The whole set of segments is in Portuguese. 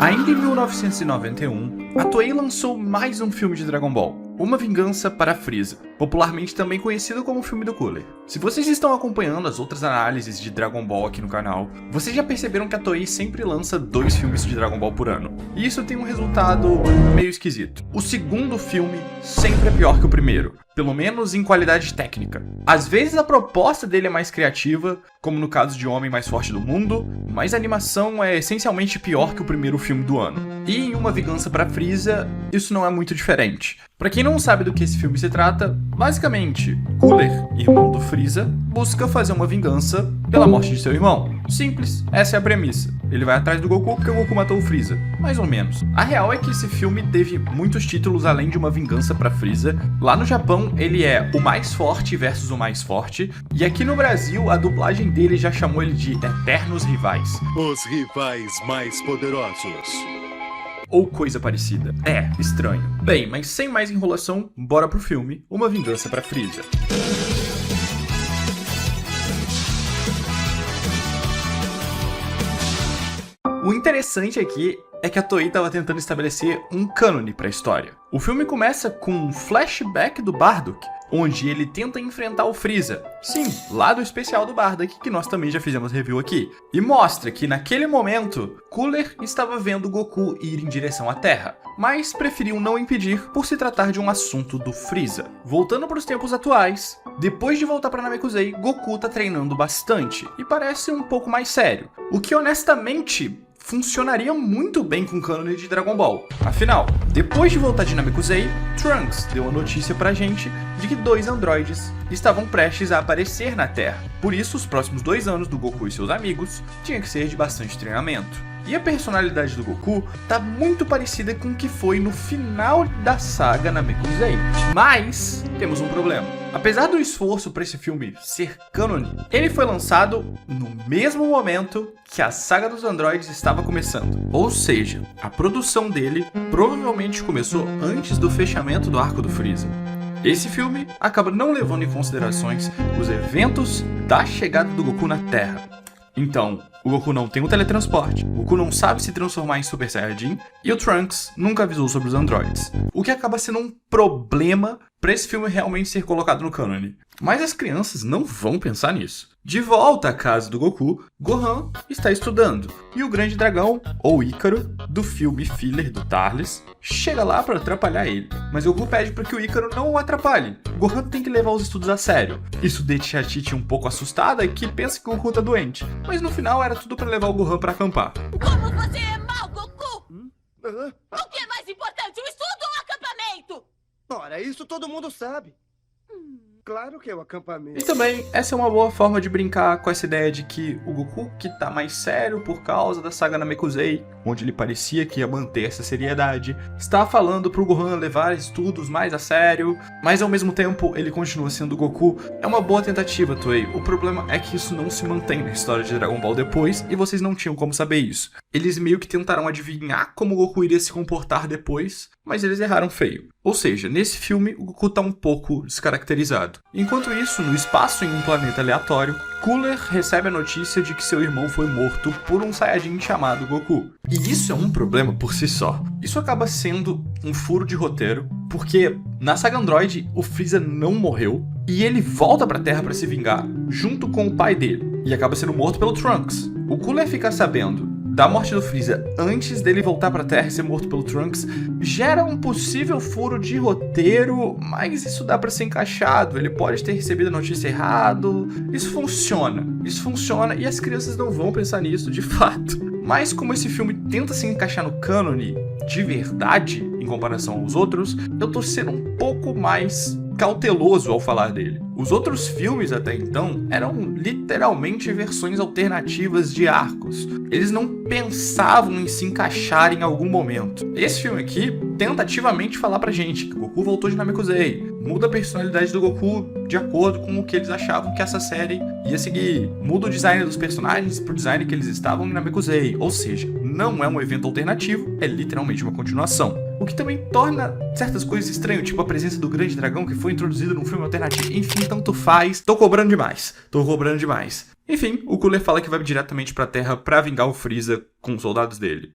Ainda em 1991, a Toei lançou mais um filme de Dragon Ball, Uma Vingança para Frieza, popularmente também conhecido como o filme do Cooler. Se vocês estão acompanhando as outras análises de Dragon Ball aqui no canal, vocês já perceberam que a Toei sempre lança 2 filmes de Dragon Ball por ano, e isso tem um resultado meio esquisito. O segundo filme sempre é pior que o primeiro, pelo menos em qualidade técnica. Às vezes a proposta dele é mais criativa, como no caso de O Homem Mais Forte do Mundo, mas a animação é essencialmente pior que o primeiro filme do ano. E em Uma Vingança para Frieza, isso não é muito diferente. Pra quem não sabe do que esse filme se trata, basicamente, Cooler, irmão do Frieza, busca fazer uma vingança pela morte de seu irmão. Simples, essa é a premissa. Ele vai atrás do Goku porque o Goku matou o Frieza, mais ou menos. A real é que esse filme teve muitos títulos além de Uma Vingança para Frieza. Lá no Japão, ele é O Mais Forte versus o Mais Forte, e aqui no Brasil, a dublagem dele já chamou ele de Eternos Rivais. Os rivais mais poderosos. Ou coisa parecida. É, estranho. Bem, mas sem mais enrolação, bora pro filme Uma Vingança para Frieza. O interessante aqui é que a Toei estava tentando estabelecer um cânone para a história. O filme começa com um flashback do Bardock, onde ele tenta enfrentar o Frieza. Sim, lá do especial do Bardock, que nós também já fizemos review aqui. E mostra que naquele momento, Cooler estava vendo Goku ir em direção à Terra, mas preferiu não impedir por se tratar de um assunto do Frieza. Voltando para os tempos atuais, depois de voltar para Namekusei, Goku tá treinando bastante e parece um pouco mais sério, o que honestamente funcionaria muito bem com o cânone de Dragon Ball. Afinal, depois de voltar de Namekusei, Trunks deu a notícia pra gente de que 2 androides estavam prestes a aparecer na Terra. Por isso, os próximos 2 anos do Goku e seus amigos tinha que ser de bastante treinamento. E a personalidade do Goku tá muito parecida com o que foi no final da saga Namekusei. Mas temos um problema. Apesar do esforço para esse filme ser cânone, ele foi lançado no mesmo momento que a saga dos androides estava começando. Ou seja, a produção dele provavelmente começou antes do fechamento do arco do Freeza. Esse filme acaba não levando em considerações os eventos da chegada do Goku na Terra. Então, o Goku não tem o teletransporte, o Goku não sabe se transformar em Super Saiyajin e o Trunks nunca avisou sobre os androides. O que acaba sendo um problema para esse filme realmente ser colocado no cânone. Mas as crianças não vão pensar nisso. De volta à casa do Goku, Gohan está estudando, e o grande dragão, ou Ícaro, do filme filler do Tarles, chega lá para atrapalhar ele. Mas o Goku pede para que o Ícaro não o atrapalhe. Gohan tem que levar os estudos a sério. Isso deixa a Titi um pouco assustada, que pensa que o Goku tá doente. Mas no final era tudo para levar o Gohan para acampar. Como você é mau, Goku? O que é mais importante, o estudo ou o acampamento? Ora, isso todo mundo sabe. Claro que é o acampamento. E também, essa é uma boa forma de brincar com essa ideia de que o Goku, que tá mais sério por causa da saga Namekusei, onde ele parecia que ia manter essa seriedade, está falando pro Gohan levar estudos mais a sério, mas ao mesmo tempo ele continua sendo o Goku. É uma boa tentativa, Toei. O problema é que isso não se mantém na história de Dragon Ball depois, e vocês não tinham como saber isso. Eles meio que tentaram adivinhar como o Goku iria se comportar depois, mas eles erraram feio. Ou seja, nesse filme, o Goku tá um pouco descaracterizado. Enquanto isso, no espaço em um planeta aleatório, Cooler recebe a notícia de que seu irmão foi morto por um Saiyajin chamado Goku. E isso é um problema por si só. Isso acaba sendo um furo de roteiro, porque na saga Android, o Freeza não morreu, e ele volta pra Terra pra se vingar, junto com o pai dele, e acaba sendo morto pelo Trunks. O Cooler fica sabendo da morte do Freeza antes dele voltar pra Terra e ser morto pelo Trunks gera um possível furo de roteiro, mas isso dá pra ser encaixado. Ele pode ter recebido a notícia errado. Isso funciona e as crianças não vão pensar nisso, de fato. Mas como esse filme tenta se encaixar no cânone de verdade em comparação aos outros, eu tô sendo um pouco mais cauteloso ao falar dele. Os outros filmes até então eram literalmente versões alternativas de arcos. Eles não pensavam em se encaixar em algum momento. Esse filme aqui tenta ativamente falar pra gente que o Goku voltou de Namekusei, muda a personalidade do Goku de acordo com o que eles achavam que essa série ia seguir, muda o design dos personagens pro design que eles estavam em Namekusei, ou seja, não é um evento alternativo, é literalmente uma continuação. O que também torna certas coisas estranhas, tipo a presença do grande dragão que foi introduzido num filme alternativo. Enfim, tanto faz. Tô cobrando demais. Enfim, o Cooler fala que vai diretamente pra Terra pra vingar o Freeza com os soldados dele.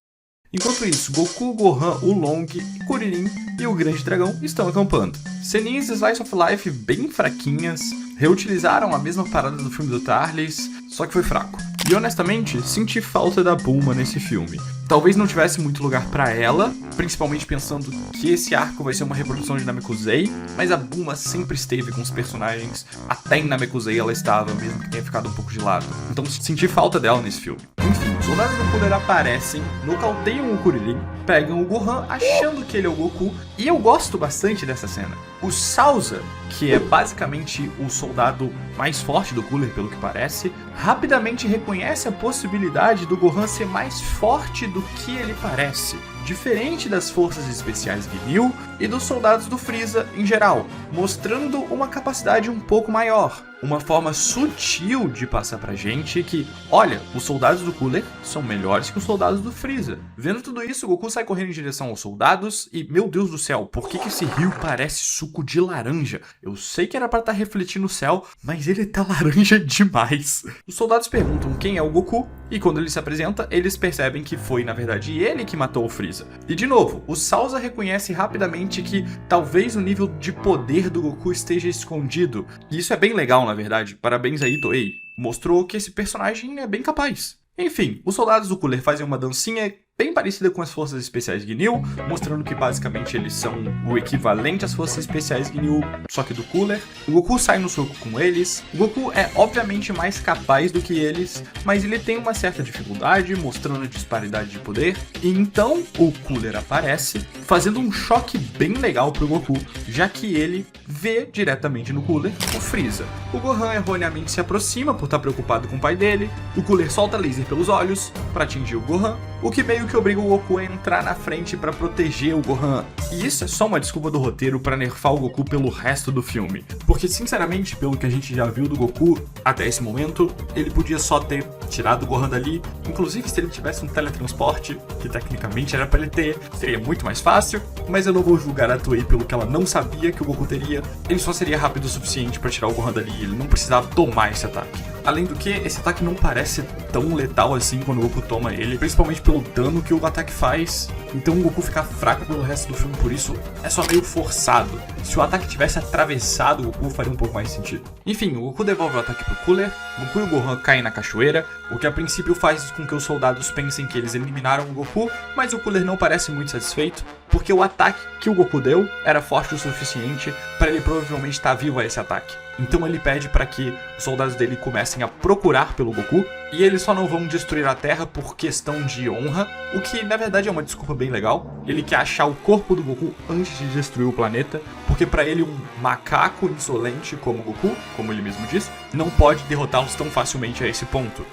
Enquanto isso, Goku, Gohan, o Long, Kuririn e o Grande Dragão estão acampando. Ceninhas de Slice of Life bem fraquinhas, reutilizaram a mesma parada do filme do Tarles, só que foi fraco. E honestamente, senti falta da Bulma nesse filme. Talvez não tivesse muito lugar pra ela, principalmente pensando que esse arco vai ser uma reprodução de Namekusei, mas a Bulma sempre esteve com os personagens, até em Namekusei ela estava, mesmo que tenha ficado um pouco de lado. Então senti falta dela nesse filme. Enfim, os soldados do Cooler aparecem, nocauteiam o Kuririn, pegam o Gohan achando que ele é o Goku, e eu gosto bastante dessa cena. O Sauza, que é basicamente o soldado mais forte do Cooler, pelo que parece, rapidamente reconhece a possibilidade do Gohan ser mais forte do que ele parece, diferente das forças especiais Ginyu e dos soldados do Freeza em geral, mostrando uma capacidade um pouco maior. Uma forma sutil de passar pra gente que, olha, os soldados do Cooler são melhores que os soldados do Freeza. Vendo tudo isso, o Goku sai correndo em direção aos soldados e, meu Deus do céu, por que esse rio parece suco de laranja? Eu sei que era pra estar refletindo o céu, mas ele tá laranja demais. Os soldados perguntam quem é o Goku e quando ele se apresenta, eles percebem que foi, na verdade, ele que matou o Freeza. E de novo, o Sauza reconhece rapidamente que talvez o nível de poder do Goku esteja escondido. E isso é bem legal, na verdade. Parabéns aí, Toei. Mostrou que esse personagem é bem capaz. Enfim, os soldados do Cooler fazem uma dancinha bem parecida com as forças especiais Ginyu, mostrando que basicamente eles são o equivalente às forças especiais Ginyu, só que do Cooler. O Goku sai no soco com eles. O Goku é obviamente mais capaz do que eles, mas ele tem uma certa dificuldade, mostrando disparidade de poder. E então o Cooler aparece, fazendo um choque bem legal pro Goku, já que ele vê diretamente no Cooler o Freeza. O Gohan erroneamente se aproxima por estar preocupado com o pai dele. O Cooler solta laser pelos olhos para atingir o Gohan, o que meio que obriga o Goku a entrar na frente para proteger o Gohan. E isso é só uma desculpa do roteiro para nerfar o Goku pelo resto do filme. Porque, sinceramente, pelo que a gente já viu do Goku até esse momento, ele podia só ter tirado o Gohan dali. Inclusive, se ele tivesse um teletransporte, que tecnicamente era para ele ter, seria muito mais fácil. Mas eu não vou julgar a Toei pelo que ela não sabia que o Goku teria. Ele só seria rápido o suficiente para tirar o Gohan dali. Ele não precisava tomar esse ataque. Além do que, esse ataque não parece tão letal assim quando o Goku toma ele, principalmente pelo dano que o ataque faz. Então o Goku ficar fraco pelo resto do filme por isso é só meio forçado. Se o ataque tivesse atravessado o Goku, faria um pouco mais sentido. Enfim, o Goku devolve o ataque pro Cooler, Goku e o Gohan caem na cachoeira, o que a princípio faz com que os soldados pensem que eles eliminaram o Goku, mas o Cooler não parece muito satisfeito, porque o ataque que o Goku deu era forte o suficiente para ele provavelmente estar vivo a esse ataque. Então ele pede para que os soldados dele comecem a procurar pelo Goku, e eles só não vão destruir a Terra por questão de honra, o que na verdade é uma desculpa bem legal. Ele quer achar o corpo do Goku antes de destruir o planeta, porque para ele um macaco insolente como o Goku, como ele mesmo diz, não pode derrotá-los tão facilmente a esse ponto.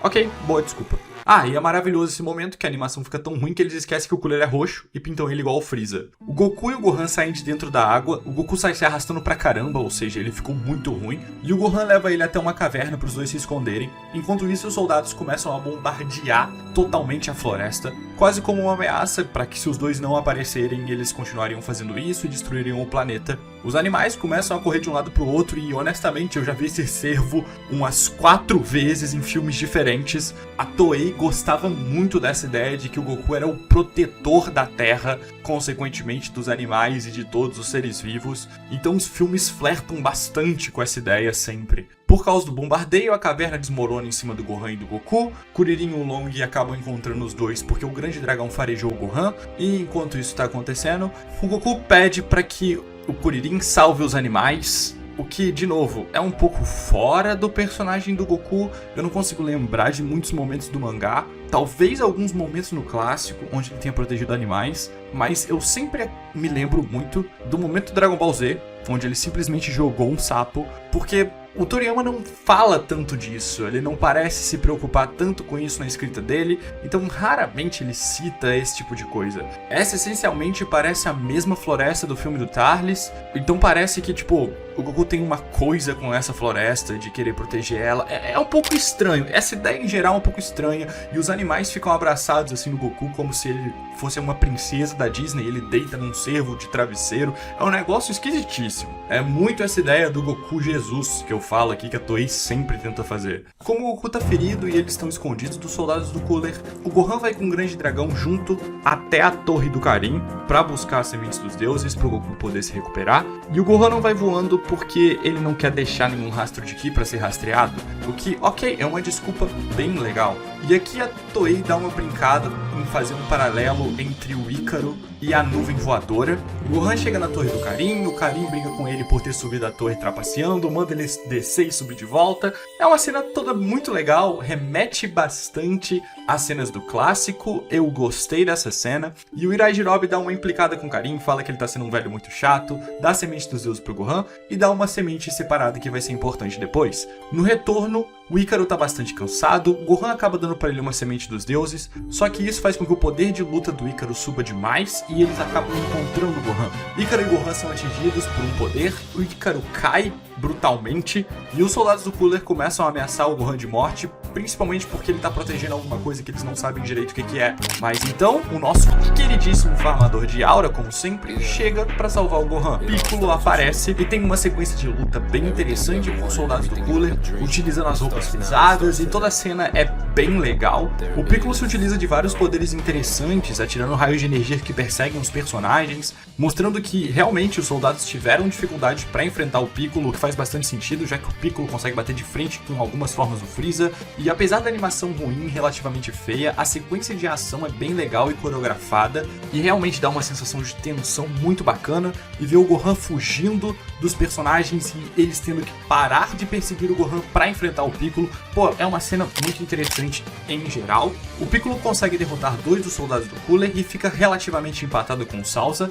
Ok, boa desculpa. Ah, e é maravilhoso esse momento que a animação fica tão ruim que eles esquecem que o Cooler é roxo e pintam ele igual ao Freeza. O Goku e o Gohan saem de dentro da água, o Goku sai se arrastando pra caramba, ou seja, ele ficou muito ruim, e o Gohan leva ele até uma caverna pros dois se esconderem. Enquanto isso, os soldados começam a bombardear totalmente a floresta, quase como uma ameaça para que se os dois não aparecerem, eles continuariam fazendo isso e destruiriam o planeta. Os animais começam a correr de um lado pro outro e, honestamente, eu já vi esse cervo umas 4 vezes em filmes diferentes. A Toei gostava muito dessa ideia de que o Goku era o protetor da Terra, consequentemente dos animais e de todos os seres vivos. Então os filmes flertam bastante com essa ideia sempre. Por causa do bombardeio, a caverna desmorona em cima do Gohan e do Goku. Kuririn e o Long acabam encontrando os dois porque o grande dragão farejou o Gohan. E enquanto isso está acontecendo, o Goku pede para que o Kuririn salve os animais. O que, de novo, é um pouco fora do personagem do Goku. Eu não consigo lembrar de muitos momentos do mangá. Talvez alguns momentos no clássico, onde ele tenha protegido animais. Mas eu sempre me lembro muito do momento do Dragon Ball Z, onde ele simplesmente jogou um sapo. Porque o Toriyama não fala tanto disso. Ele não parece se preocupar tanto com isso na escrita dele. Então raramente ele cita esse tipo de coisa. Essa essencialmente parece a mesma floresta do filme do Tarles. Então parece que, tipo, O Goku tem uma coisa com essa floresta de querer proteger ela. É um pouco estranho. Essa ideia em geral é um pouco estranha. E os animais ficam abraçados assim no Goku como se ele fosse uma princesa da Disney. Ele deita num cervo de travesseiro. É um negócio esquisitíssimo. É muito essa ideia do Goku Jesus que eu falo aqui, que a Toei sempre tenta fazer. Como o Goku tá ferido e eles estão escondidos dos soldados do Cooler, o Gohan vai com o Grande Dragão junto até a Torre do Karin pra buscar as sementes dos deuses pro Goku poder se recuperar. E o Gohan não vai voando porque ele não quer deixar nenhum rastro de Ki pra ser rastreado. O que, ok, é uma desculpa bem legal. E aqui a Toei dá uma brincada em fazer um paralelo entre o Ícaro e a nuvem voadora. O Gohan chega na Torre do Karin, o Karin briga com ele por ter subido a torre trapaceando, manda ele descer e subir de volta. É uma cena toda muito legal, remete bastante às cenas do clássico, eu gostei dessa cena. E o Jirobe dá uma implicada com o Karin, fala que ele tá sendo um velho muito chato, dá a semente dos deuses pro Gohan e dá uma semente separada que vai ser importante depois. No retorno, o Ícaro tá bastante cansado, o Gohan acaba dando pra ele uma semente dos deuses, só que isso faz com que o poder de luta do Ícaro suba demais e eles acabam encontrando o Gohan. Ícaro e Gohan são atingidos por um poder, o Ícaro cai brutalmente e os soldados do Cooler começam a ameaçar o Gohan de morte, principalmente porque ele tá protegendo alguma coisa que eles não sabem direito o que é. Mas então, o nosso queridíssimo farmador de aura, como sempre, chega pra salvar o Gohan. Piccolo aparece e tem uma sequência de luta bem interessante com os soldados do Cooler, utilizando as roupas pesadas, e toda a cena é bem legal. O Piccolo se utiliza de vários poderes interessantes, atirando raios de energia que perseguem os personagens, mostrando que realmente os soldados tiveram dificuldade pra enfrentar o Piccolo, que faz bastante sentido, já que o Piccolo consegue bater de frente com algumas formas do Freeza. E apesar da animação ruim e relativamente feia, a sequência de ação é bem legal e coreografada, e realmente dá uma sensação de tensão muito bacana, e ver o Gohan fugindo dos personagens e eles tendo que parar de perseguir o Gohan pra enfrentar o Piccolo. Pô, é uma cena muito interessante em geral. O Piccolo consegue derrotar 2 dos soldados do Cooler e fica relativamente empatado com o Salsa.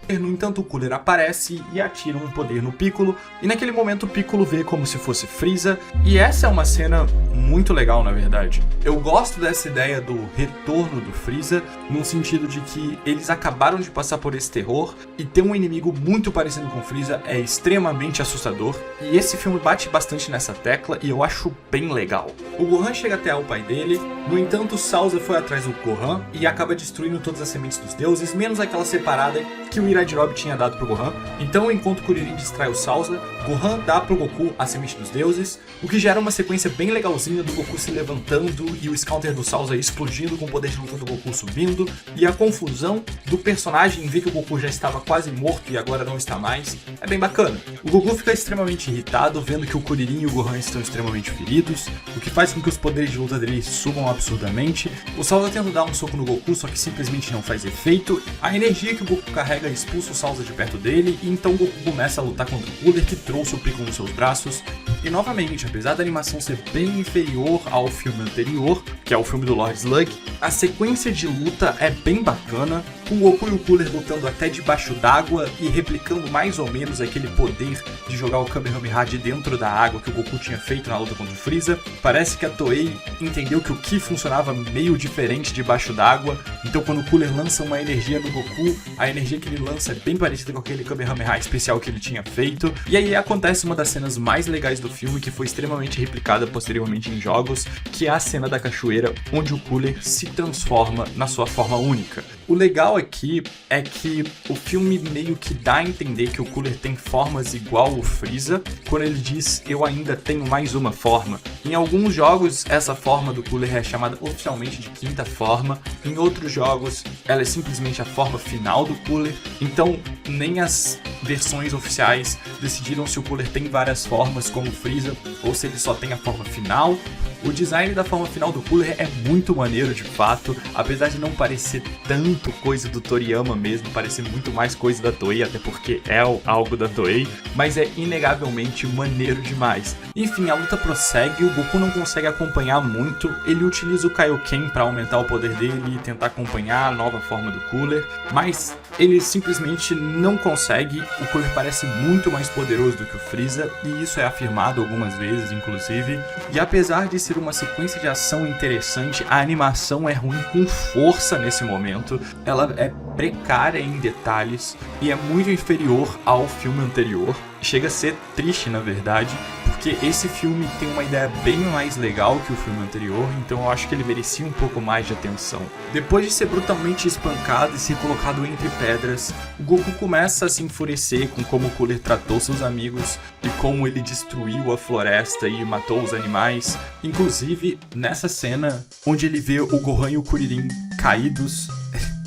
No entanto, o Cooler aparece e atira um poder no Piccolo, e naquele momento o Piccolo vê como se fosse Freeza, e essa é uma cena muito legal, na verdade. Eu gosto dessa ideia do retorno do Freeza, no sentido de que eles acabaram de passar por esse terror, e ter um inimigo muito parecido com Freeza é extremamente assustador, e esse filme bate bastante nessa tecla, e eu acho bem legal. O Gohan chega até o pai dele, no entanto, Salza foi atrás do Gohan e acaba destruindo todas as sementes dos deuses, menos aquela separada que o Jirobe tinha dado pro Gohan. Então, enquanto Kuririn distrai o Salza, Gohan dá pro Goku a semente dos deuses, o que gera uma sequência bem legalzinha do Goku se levantando e o Counter do Salza explodindo com o poder de luta do Goku subindo, e a confusão do personagem em ver que o Goku já estava quase morto e agora não está mais, é bem bacana. O Goku fica extremamente irritado vendo que o Kuririn e o Gohan estão extremamente feridos, o que faz com que os poderes de luta dele subam absurdamente. O Salza tenta dar um soco no Goku, só que simplesmente não faz efeito. A energia que o Goku carrega expulsa o Salza de perto dele, e então o Goku começa a lutar contra o Cooler, que trouxe o Piccolo nos seus braços. E novamente, apesar da animação ser bem inferior ao filme anterior, que é o filme do Lord Slug, a sequência de luta é bem bacana, com o Goku e o Cooler lutando até debaixo d'água e replicando mais ou menos aquele poder de jogar o Kamehameha de dentro da água que o Goku tinha feito na luta contra o Freeza. Parece que a Toei entendeu que o Ki funcionava meio diferente debaixo d'água, então quando o Cooler lança uma energia no Goku, a energia que ele lança é bem parecida com aquele Kamehameha especial que ele tinha feito. E aí acontece uma das cenas mais legais do filme, que foi extremamente replicada posteriormente em jogos, que é a cena da cachoeira, onde o Cooler se transforma na sua forma única. O legal aqui é que o filme meio que dá a entender que o Cooler tem formas igual o Freeza, quando ele diz "eu ainda tenho mais uma forma". Em alguns jogos, essa forma do Cooler é chamada oficialmente de quinta forma, em outros jogos, ela é simplesmente a forma final do Cooler, então nem as versões oficiais decidiram se o Cooler tem várias formas como o Freeza, ou se ele só tem a forma final. O design da forma final do Cooler é muito maneiro de fato, apesar de não parecer tanto coisa do Toriyama mesmo, parecer muito mais coisa da Toei, até porque é algo da Toei, mas é inegavelmente maneiro demais. Enfim, a luta prossegue, o Goku não consegue acompanhar muito, ele utiliza o Kaioken para aumentar o poder dele e tentar acompanhar a nova forma do Cooler, mas ele simplesmente não consegue. O Cooler parece muito mais poderoso do que o Freeza, e isso é afirmado algumas vezes, inclusive. E apesar de ser uma sequência de ação interessante, a animação é ruim com força nesse momento. Ela é precária em detalhes e é muito inferior ao filme anterior. chega a ser triste, na verdade, porque esse filme tem uma ideia bem mais legal que o filme anterior, então eu acho que ele merecia um pouco mais de atenção. Depois de ser brutalmente espancado e ser colocado entre pedras, o Goku começa a se enfurecer com como o Cooler tratou seus amigos e como ele destruiu a floresta e matou os animais. Inclusive, nessa cena onde ele vê o Gohan e o Kuririn caídos,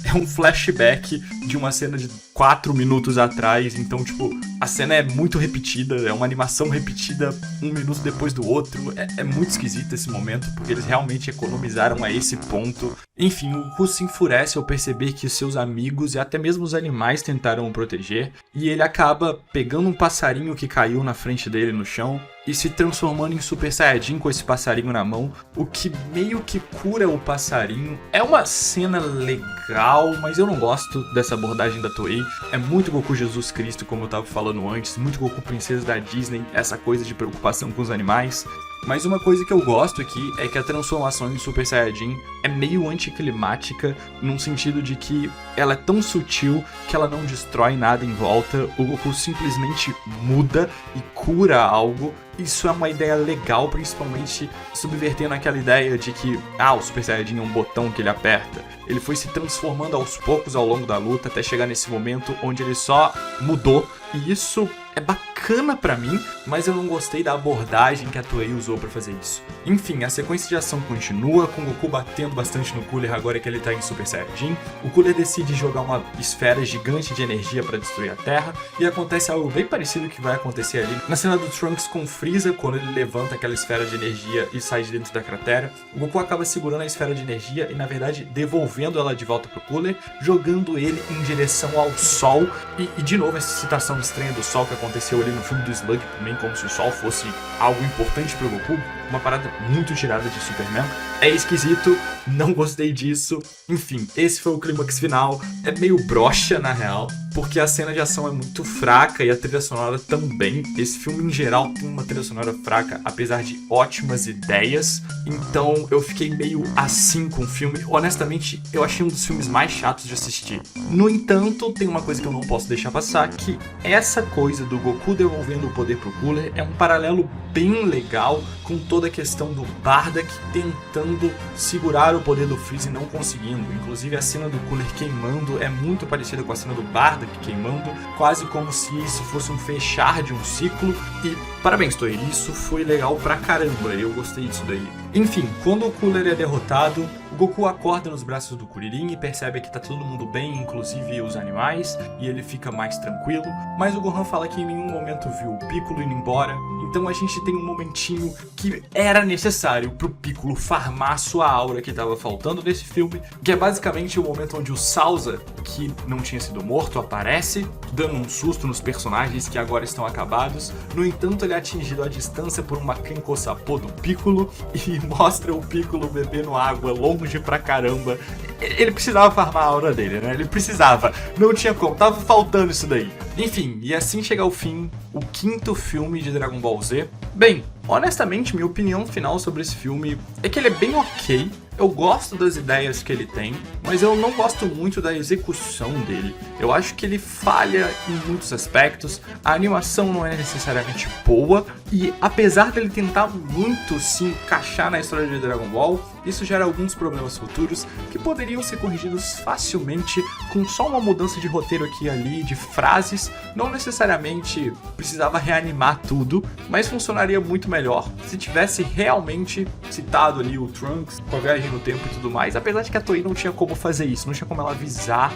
é um flashback de uma cena de 4 minutos atrás, então, tipo, a cena é muito repetida, é uma animação repetida um minuto depois do outro, é muito esquisito esse momento, porque eles realmente economizaram a esse ponto. Enfim, o Goku se enfurece ao perceber que seus amigos e até mesmo os animais tentaram o proteger, e ele acaba pegando um passarinho que caiu na frente dele no chão, e se transformando em Super Saiyajin com esse passarinho na mão, o que meio que cura o passarinho. É uma cena legal, mas eu não gosto dessa abordagem da Toei. É muito Goku Jesus Cristo, como eu tava falando antes, muito Goku Princesa da Disney, essa coisa de preocupação com os animais. Mas uma coisa que eu gosto aqui é que a transformação em Super Saiyajin é meio anticlimática, num sentido de que ela é tão sutil que ela não destrói nada em volta, o Goku simplesmente muda e cura algo. Isso é uma ideia legal, principalmente subvertendo aquela ideia de que o Super Saiyajin é um botão que ele aperta. Ele foi se transformando aos poucos ao longo da luta até chegar nesse momento onde ele só mudou, e isso é bacana pra mim, mas eu não gostei da abordagem que a Toei usou pra fazer isso. Enfim, a sequência de ação continua, com o Goku batendo bastante no Cooler agora que ele tá em Super Saiyajin. O Cooler decide jogar uma esfera gigante de energia pra destruir a Terra, e acontece algo bem parecido que vai acontecer ali na cena do Trunks com Freeza, quando ele levanta aquela esfera de energia e sai de dentro da cratera. O Goku acaba segurando a esfera de energia e, na verdade, devolvendo ela de volta pro Cooler, jogando ele em direção ao Sol. E de novo, essa citação estranha do Sol que aconteceu ali no filme do Slug, também como se o Sol fosse algo importante pro Goku. Uma parada muito tirada de Superman. É esquisito, não gostei disso. Enfim, esse foi o clímax final. É meio broxa, na real, porque a cena de ação é muito fraca e a trilha sonora também. Esse filme, em geral, tem uma trilha sonora fraca, apesar de ótimas ideias. Então, eu fiquei meio assim com o filme. Honestamente, eu achei um dos filmes mais chatos de assistir. No entanto, tem uma coisa que eu não posso deixar passar, que essa coisa do Goku devolvendo o poder pro Cooler é um paralelo bem legal com toda a questão do Bardock tentando segurar o poder do Freeza e não conseguindo. Inclusive, a cena do Cooler queimando é muito parecida com a cena do Bardock queimando, quase como se isso fosse um fechar de um ciclo. E parabéns, Toei, isso foi legal pra caramba, eu gostei disso daí. Enfim, quando o Cooler é derrotado, o Goku acorda nos braços do Kuririn e percebe que tá todo mundo bem, inclusive os animais, e ele fica mais tranquilo, mas o Gohan fala que em nenhum momento viu o Piccolo indo embora, então a gente tem um momentinho que era necessário pro Piccolo farmar sua aura que tava faltando nesse filme, que é basicamente o momento onde o Salza, que não tinha sido morto, aparece, dando um susto nos personagens que agora estão acabados. No entanto, ele é atingido à distância por uma Kenko-Sappo do Piccolo e mostra o Piccolo bebendo água longe pra caramba. Ele precisava farmar a aura dele, né? Ele precisava. Não tinha como. Tava faltando isso daí. Enfim, e assim chega ao fim o 5º filme de Dragon Ball Z. Bem, honestamente, minha opinião final sobre esse filme é que ele é bem ok. Eu gosto das ideias que ele tem, mas eu não gosto muito da execução dele. Eu acho que ele falha em muitos aspectos, a animação não é necessariamente boa, e apesar dele tentar muito se encaixar na história de Dragon Ball, isso gera alguns problemas futuros que poderiam ser corrigidos facilmente com só uma mudança de roteiro aqui e ali, de frases. Não necessariamente precisava reanimar tudo, mas funcionaria muito melhor se tivesse realmente citado ali o Trunks com a viagem no tempo e tudo mais, apesar de que a Toei não tinha como fazer isso, não tinha como ela avisar.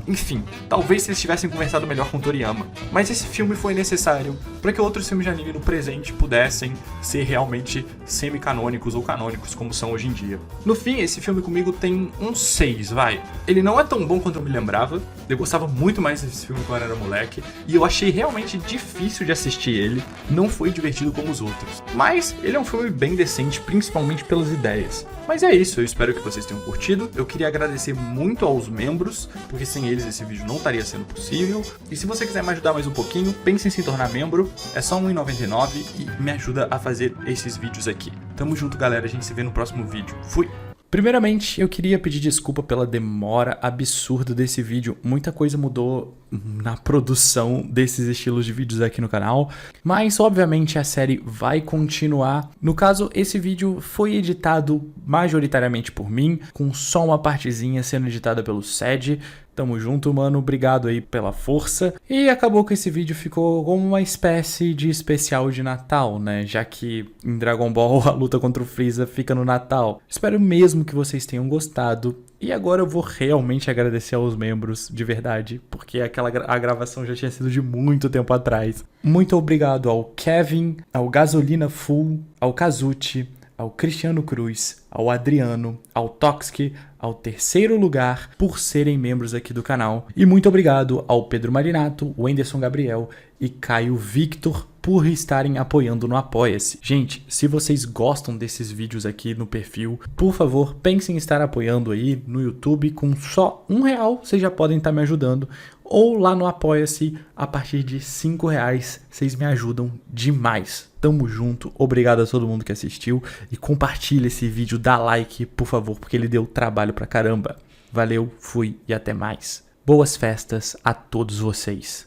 Enfim, talvez se eles tivessem conversado melhor com Toriyama. Mas esse filme foi necessário para que outros filmes de anime no presente pudessem ser realmente semi-canônicos ou canônicos como são hoje em dia. No fim, esse filme comigo tem um 6, vai. Ele não é tão bom quanto eu me lembrava. Eu gostava muito mais desse filme quando eu era moleque. E eu achei realmente difícil de assistir ele. Não foi divertido como os outros. Mas ele é um filme bem decente, principalmente pelas ideias. Mas é isso, eu espero que vocês tenham curtido. Eu queria agradecer muito aos membros, porque sem eles esse vídeo não estaria sendo possível. E se você quiser me ajudar mais um pouquinho, pense em se tornar membro. É só R$1,99 e me ajuda a fazer esses vídeos aqui. Tamo junto, galera. A gente se vê no próximo vídeo. Fui! Primeiramente, eu queria pedir desculpa pela demora absurda desse vídeo. Muita coisa mudou na produção desses estilos de vídeos aqui no canal, mas obviamente a série vai continuar. No caso, esse vídeo foi editado majoritariamente por mim, com só uma partezinha sendo editada pelo Ced. Tamo junto, mano, obrigado aí pela força. E acabou que esse vídeo ficou como uma espécie de especial de Natal, né? Já que em Dragon Ball a luta contra o Freeza fica no Natal. Espero mesmo que vocês tenham gostado. E agora eu vou realmente agradecer aos membros, de verdade, porque a gravação já tinha sido de muito tempo atrás. Muito obrigado ao Kevin, ao Gasolina Full, ao Kazuchi, ao Cristiano Cruz, ao Adriano, ao Toxic, ao Terceiro Lugar, por serem membros aqui do canal. E muito obrigado ao Pedro Marinato, Wenderson Gabriel e Caio Victor por estarem apoiando no Apoia-se. Gente, se vocês gostam desses vídeos aqui no perfil, por favor, pensem em estar apoiando aí no YouTube. Com só R$1 vocês já podem estar me ajudando. Ou lá no Apoia-se, a partir de R$5, vocês me ajudam demais. Tamo junto, obrigado a todo mundo que assistiu. E compartilha esse vídeo, dá like, por favor, porque ele deu trabalho pra caramba. Valeu, fui e até mais. Boas festas a todos vocês.